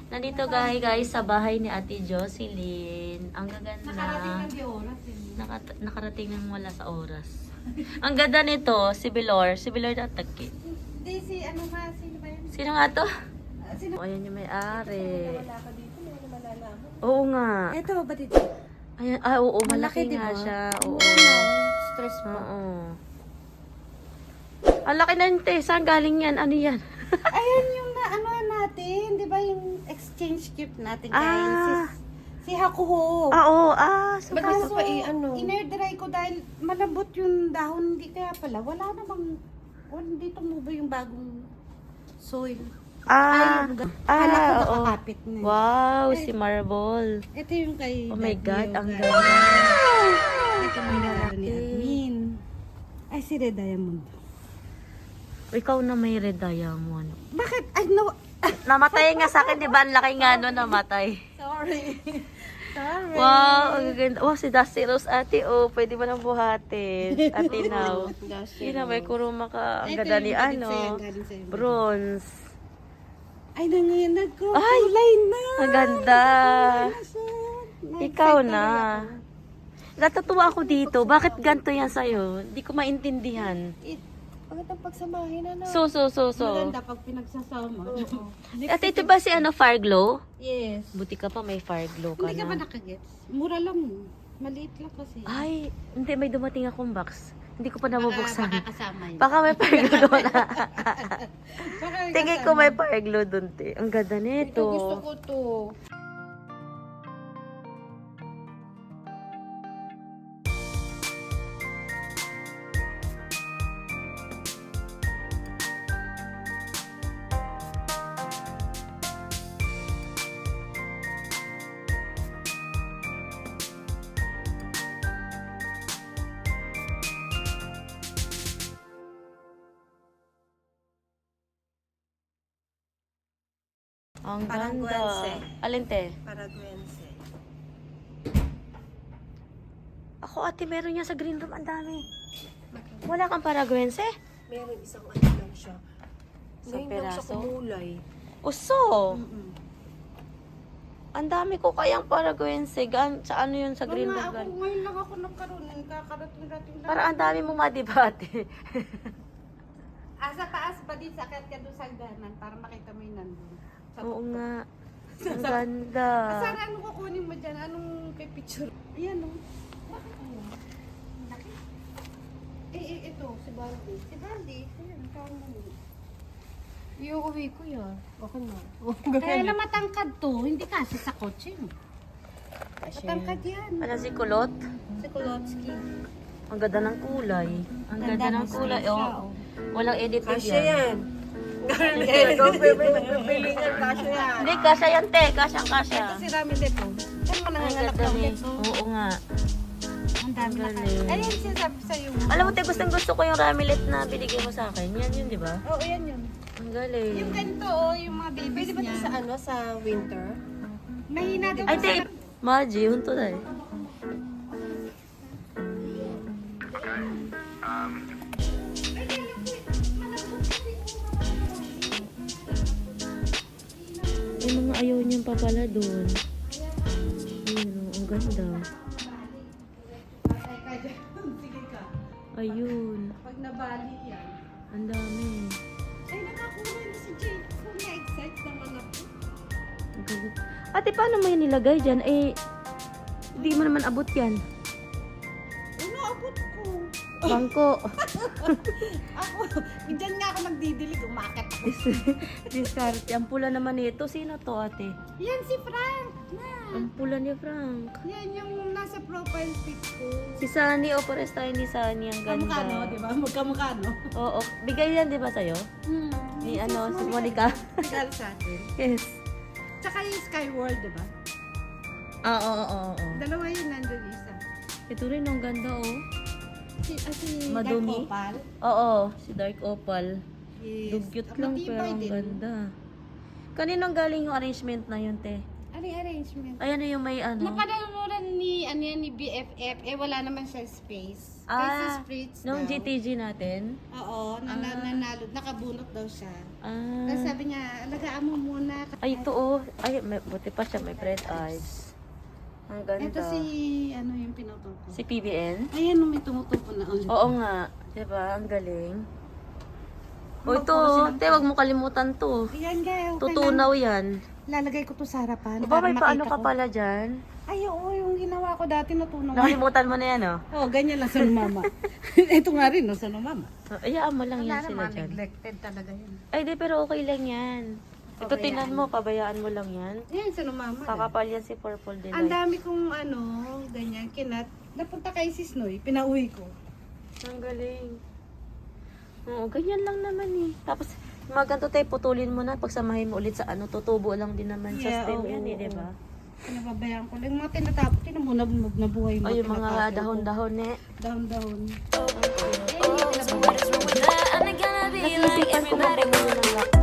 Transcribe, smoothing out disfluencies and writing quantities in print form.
Nandito guys sa bahay ni Ate Jocelyn. Ang gaganda. Nakarating ng di oras. Nakarating ng wala sa oras. Ang ganda nito, si Bilor. Si Bilor na tagkit. Hindi, si ano nga, sino ba yun? Sino nga to? Sino? Oh, ayan yung may-ari. Wala ka dito, hindi mo malalaman. Oo nga. Ito, ba dito? Ayan, oo, malaki Malaki, nga diba? siya. Oo. Stress pa. Oo. Ang laki na yun, te. Saan galing yan? Ano yan? Ayan yung na, ano natin, di ba yung exchange gift natin Ah. si Hakuho. Oo, so Ba't kaso, gusto pa in-air-dry ko dahil malambot yung dahon, hindi kaya pala. Wala namang, hindi tumubo yung bagong soil. Kala ko oo. nakakapit na. Wow, si Marble. Ito yung kay Oh my God, ang Yoga. ganda. Ito yung regalo ni Admin. Ay, si Red Diamond. Ikaw na may red diamond. Bakit? Ay, no. Namatay nga sa akin, di ba? Ang laki nga no, namatay. Sorry. Sorry. Wow, ang gaganda. Wow, si Dusty Rose ate, oh. Pwede mo nang buhatin. Ate now. Yun na, may kuruma ka. Ang Ito ganda yung ni galing ano. sa'yo, galing sa'yo. Bronze. Ay, nangyayad ko. Ay! Kulay na. Ang ganda. Na-excite Ikaw tuloy na. ako. Natutuwa ako dito. Bakit ganito yan sa'yo? Hindi ko maintindihan. Magandang pagsamahin, ano? So. Maganda pag pinagsasama. At ito ba si ano, Fire Glow? Yes. Buti ka pa may Fire Glow ka Hindi ka ba na. nakagets? Mura lang. Maliit lang kasi. Ay, hindi. May dumating akong box. Hindi ko pa nabubuksan. Baka kasama yun. Baka may Fire Glow na. Baka Tingin ko may Fire Glow dun, te. Ang ganda nito. Ito gusto ko to. Ang Parang ganda. guwense. Alin, te? Paraguense. Ako, ate, meron niya sa green room. Ang dami. Wala kang Paraguense? Meron isang ano lang siya. Isang Ngayon lang siya peraso? kumulay. Uso. Ang dami ko kayang Paraguense. Sa ano yun sa green room? Ako, ngayon lang ako nagkaroon. Kakarating-rating lang. Para ang dami mong madibate. Sa taas ba din? Sakit ka doon sa hagdanan para makita mo yung nandun. Sa Oo tuktok. nga. Ang ganda. Sara, anong kukunin mo dyan? Anong pipicture? Ayan, oh. Bakit ano? Laki. Ito, si Baldi. Si Baldi, ayan, ikaw mo. Iuwi ko yan. Okay na. Kaya na matangkad to, hindi kasi sa kotse. Matangkad yan. Ano si Kulot? Si Kolotsky. Ang ganda ng kulay. Ang ganda ng kulay. Oh. Walang edited Kasya yan. yan. Ganun kaya kung pipili niya, kasya yan. Hindi, kasya yan, te. Kasyang-kasya. Ito si Ramilet, oh. Saan mo Ang nangangalap ganda na ni. ulit, oh? Oo nga. Ang dami na galing. kayo. Ayan, sinasabi sa'yo. Alam mo, te, gusto ko yung ramilet na binigay mo sa akin. Yan yun, di ba? Oo, yan yun. Ang galing. Yung ganito, oh, yung mga babies Pwede ba niya. ito sa ano, sa winter? Mahina daw Ay, sa... te, Maji, hunto na eh. May mga ayaw niyang papala doon. Ayun, oh, ang ganda. Ay, kaya. Sige ka. Ayun, Pag nabali yan. ang dami. Ay, nakakulay na si Jake. Kung na-excite naman ako. Ang ganda. Ate, paano mo yan nilagay dyan? Eh, hindi mo naman abot yan. Ano, abot ko. Bangko. Ako, dyan nga ako nagdidilig. Umakit ako. Discarte. Ang pula naman nito. Sino to, ate? Yan si Frank. Na. Ang pula ni Frank. Yan yung nasa profile pic ko. Si Sunny, o pares tayo ni Sunny. Ang ganda. Kamukha, no? Di ba? Magkamukha, no? Oo. Bigay yan, di ba, sa'yo? Ni ano, si Monica. Regalo sa atin. Yes. Tsaka yung Skyworld, di ba? Oo. Dalawa yun nandun isa. Ito rin, ang ganda, oh. Si Madumi? Dark Opal. Oo, si Dark Opal. Yes. Dugyot lang, Matibay pero ang din. ganda. Kaninong galing yung arrangement na yun, te? Ano yung arrangement? Ayan na yung may ano. Napanalunan ni, ano yan, ni BFF, eh wala naman siya space. Kaysa spritz nung daw. GTG natin. Oo, nanalo, nakabunot daw siya. Ah. Tapos sabi niya, alagaan mo muna. Ay, ito oh. Ay, buti pa siya. May bread eyes. Ang ganda. Ito si, ano yung pinutupo. Si PBN? Ayan, may tumutupo na ulit. Oo nga. Diba? Ang galing. O ito, Puro silang- te, wag mo kalimutan to. Ayan, guys. Okay Tutunaw yan. lang. Lalagay ko to sa harapan. Diba may para paano makita ka ko. pala dyan? Ay, oo, yung ginawa ko dati natunaw. Nakalimutan mo na yan, oh. Oo, ganyan lang sa mama. Ito nga rin, no, sa mama. Ayaan mo lang yan Wala sila naman, dyan. neglected talaga yan. Ay, di, pero okay lang yan. Ito, Pabayaan tingnan mo, pabayaan mo lang yan. Yan, sa mama. Kakapal yan si Purple Ang Delight. dami kong ano, ganyan, kinat. Napunta kay Sis Noy, pinauwi ko. Ang galing. Oo, ganyan lang naman eh. Tapos, mga ganito tayo, putulin mo na. Pagsamahin mo ulit sa ano, tutubo lang din naman sa stem yan eh, di ba? Pinababayaan ko lang. Yung mga tinatapos, tinan mo, nabuhay mo. O, yung mga tinatapos ko. dahon-dahon eh. Dahon-dahon. So, what is wrong with that? I'm not gonna be like everybody.